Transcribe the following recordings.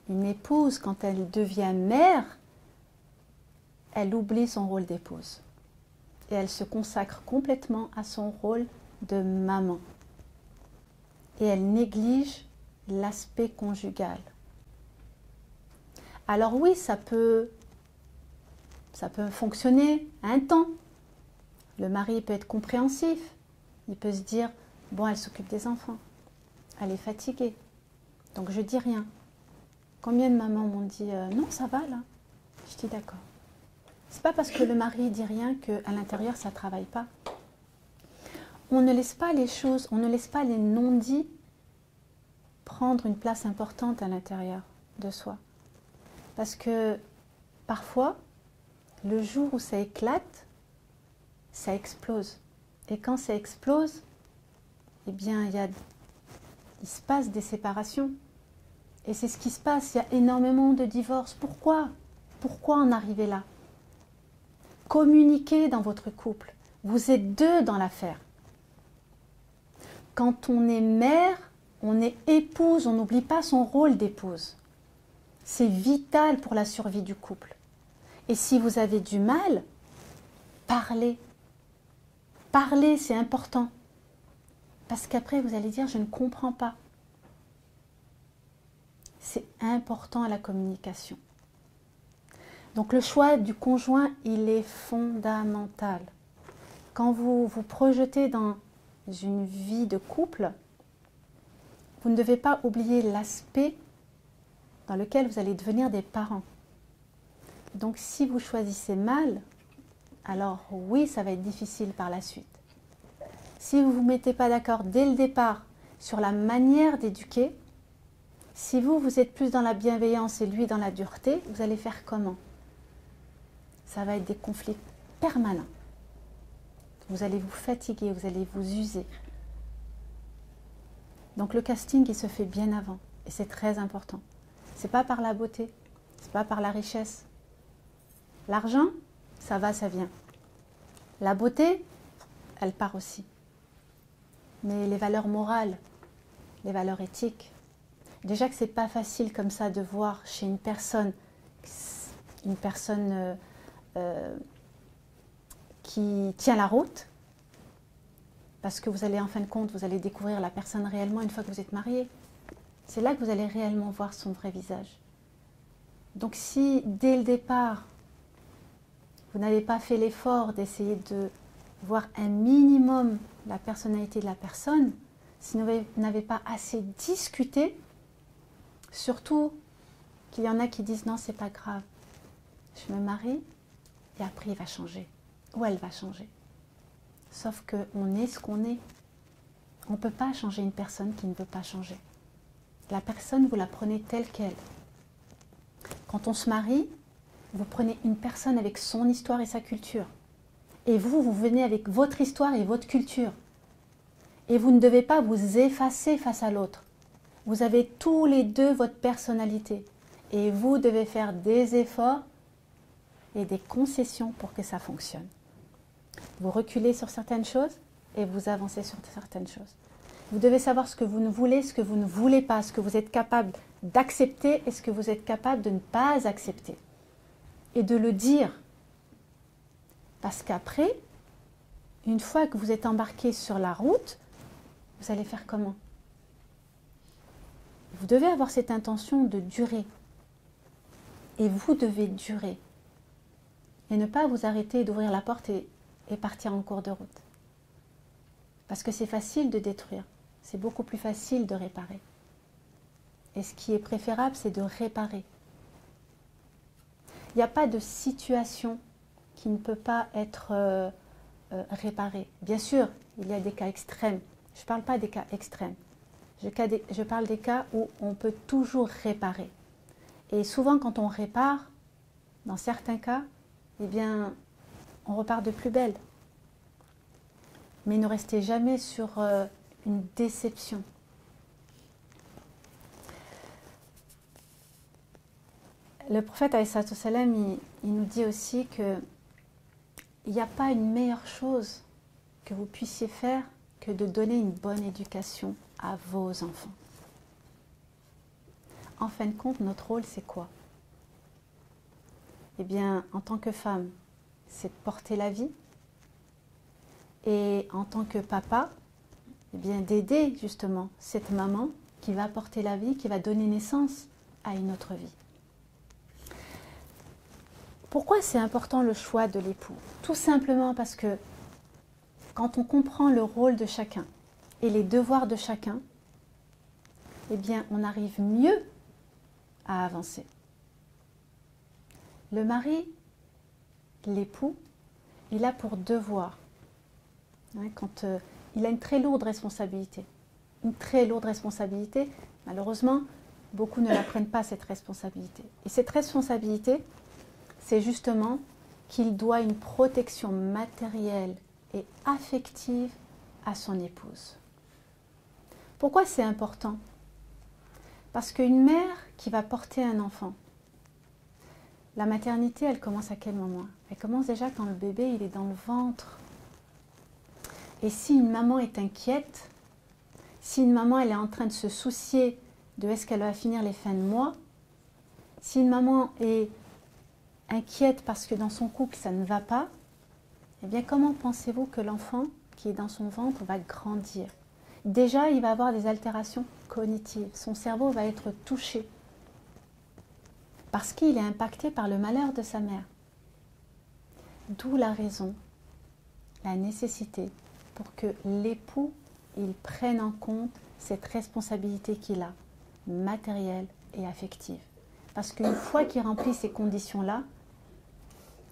Une épouse, quand elle devient mère, elle oublie son rôle d'épouse. Et elle se consacre complètement à son rôle de maman. Et elle néglige l'aspect conjugal. Alors oui, ça peut fonctionner un temps. Le mari peut être compréhensif. Il peut se dire, bon, elle s'occupe des enfants. Elle est fatiguée. Donc je dis rien. Combien de mamans m'ont dit, non, ça va là. Je dis d'accord. C'est pas parce que le mari dit rien qu'à l'intérieur ça travaille pas. On ne laisse pas les choses, on ne laisse pas les non-dits prendre une place importante à l'intérieur de soi. Parce que parfois, le jour où ça éclate, ça explose. Et quand ça explose, eh bien, il se passe des séparations. Et c'est ce qui se passe, il y a énormément de divorces. Pourquoi? Pourquoi en arriver là? Communiquez dans votre couple. Vous êtes deux dans l'affaire. Quand on est mère, on est épouse, on n'oublie pas son rôle d'épouse. C'est vital pour la survie du couple. Et si vous avez du mal, parlez. Parlez, c'est important. Parce qu'après, vous allez dire, je ne comprends pas. C'est important la communication. Donc le choix du conjoint, il est fondamental. Quand vous vous projetez dans une vie de couple, vous ne devez pas oublier l'aspect dans lequel vous allez devenir des parents. Donc si vous choisissez mal, alors oui, ça va être difficile par la suite. Si vous ne vous mettez pas d'accord dès le départ sur la manière d'éduquer, si vous êtes plus dans la bienveillance et lui dans la dureté, vous allez faire comment? Ça va être des conflits permanents. Vous allez vous fatiguer, vous allez vous user. Donc le casting, il se fait bien avant. Et c'est très important. C'est pas par la beauté, c'est pas par la richesse. L'argent, ça va, ça vient. La beauté, elle part aussi. Mais les valeurs morales, les valeurs éthiques, déjà que c'est pas facile comme ça de voir chez une personne qui tient la route, parce que vous allez en fin de compte, vous allez découvrir la personne réellement une fois que vous êtes marié. C'est là que vous allez réellement voir son vrai visage. Donc si dès le départ, vous n'avez pas fait l'effort d'essayer de voir un minimum la personnalité de la personne, si vous n'avez pas assez discuté, surtout qu'il y en a qui disent non, c'est pas grave, je me marie et après il va changer, ou elle va changer. Sauf qu'on est ce qu'on est. On ne peut pas changer une personne qui ne veut pas changer. La personne, vous la prenez telle qu'elle. Quand on se marie, vous prenez une personne avec son histoire et sa culture. Et vous venez avec votre histoire et votre culture. Et vous ne devez pas vous effacer face à l'autre. Vous avez tous les deux votre personnalité. Et vous devez faire des efforts et des concessions pour que ça fonctionne. Vous reculez sur certaines choses et vous avancez sur certaines choses. Vous devez savoir ce que vous ne voulez, ce que vous ne voulez pas, ce que vous êtes capable d'accepter et ce que vous êtes capable de ne pas accepter. Et de le dire. Parce qu'après, une fois que vous êtes embarqué sur la route, vous allez faire comment? Vous devez avoir cette intention de durer. Et vous devez durer. Et ne pas vous arrêter d'ouvrir la porte et partir en cours de route. Parce que c'est facile de détruire. C'est beaucoup plus facile de réparer. Et ce qui est préférable, c'est de réparer. Il n'y a pas de situation qui ne peut pas être réparée. Bien sûr, il y a des cas extrêmes. Je ne parle pas des cas extrêmes. Je parle des cas où on peut toujours réparer. Et souvent, quand on répare, dans certains cas, eh bien, on repart de plus belle. Mais ne restez jamais sur une déception. Le prophète, alayhi salatu wassalam, il nous dit aussi qu'il n'y a pas une meilleure chose que vous puissiez faire que de donner une bonne éducation à vos enfants. en fin de compte, notre rôle, c'est quoi? Eh bien, en tant que femme, c'est de porter la vie. Et en tant que papa, eh bien, d'aider justement cette maman qui va porter la vie, qui va donner naissance à une autre vie. Pourquoi c'est important le choix de l'époux? Tout simplement parce que quand on comprend le rôle de chacun et les devoirs de chacun, eh bien, on arrive mieux à avancer. Le mari, l'époux, il a pour devoir, quand il a une très lourde responsabilité. Une très lourde responsabilité, malheureusement, beaucoup ne la prennent pas cette responsabilité. Et cette responsabilité, c'est justement qu'il doit une protection matérielle et affective à son épouse. Pourquoi c'est important? Parce qu'une mère qui va porter un enfant, la maternité, elle commence à quel moment? Elle commence déjà quand le bébé il est dans le ventre. Et si une maman est inquiète, si une maman elle est en train de se soucier de est-ce qu'elle va finir les fins de mois, si une maman est inquiète parce que dans son couple ça ne va pas, eh bien comment pensez-vous que l'enfant qui est dans son ventre va grandir? Déjà, il va avoir des altérations cognitives, son cerveau va être touché parce qu'il est impacté par le malheur de sa mère. D'où la raison, la nécessité pour que l'époux il prenne en compte cette responsabilité qu'il a, matérielle et affective. Parce qu'une fois qu'il remplit ces conditions-là,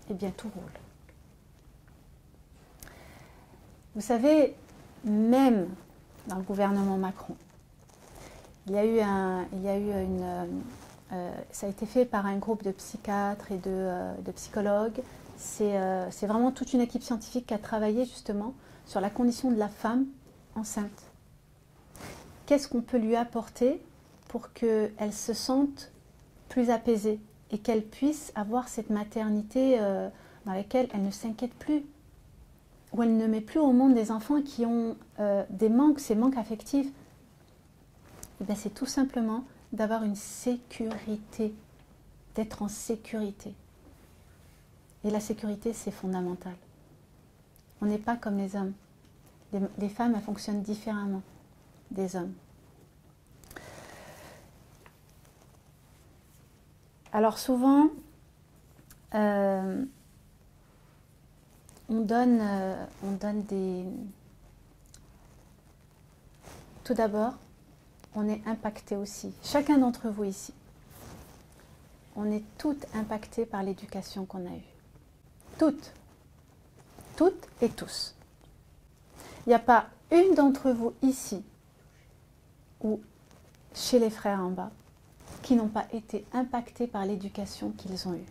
eh bien tout roule. Vous savez, même dans le gouvernement Macron, ça a été fait par un groupe de psychiatres et de psychologues. C'est vraiment toute une équipe scientifique qui a travaillé justement sur la condition de la femme enceinte. Qu'est-ce qu'on peut lui apporter pour qu'elle se sente plus apaisée et qu'elle puisse avoir cette maternité dans laquelle elle ne s'inquiète plus, où elle ne met plus au monde des enfants qui ont des manques, ces manques affectifs. Et bien, c'est tout simplement d'avoir une sécurité, d'être en sécurité. Et la sécurité, c'est fondamental. On n'est pas comme les hommes. Les femmes, elles fonctionnent différemment des hommes. Alors souvent, on donne des... Tout d'abord, on est impacté aussi. Chacun d'entre vous ici, on est toutes impactées par l'éducation qu'on a eue. Toutes. Toutes et tous. Il n'y a pas une d'entre vous ici ou chez les frères en bas qui n'ont pas été impactés par l'éducation qu'ils ont eue.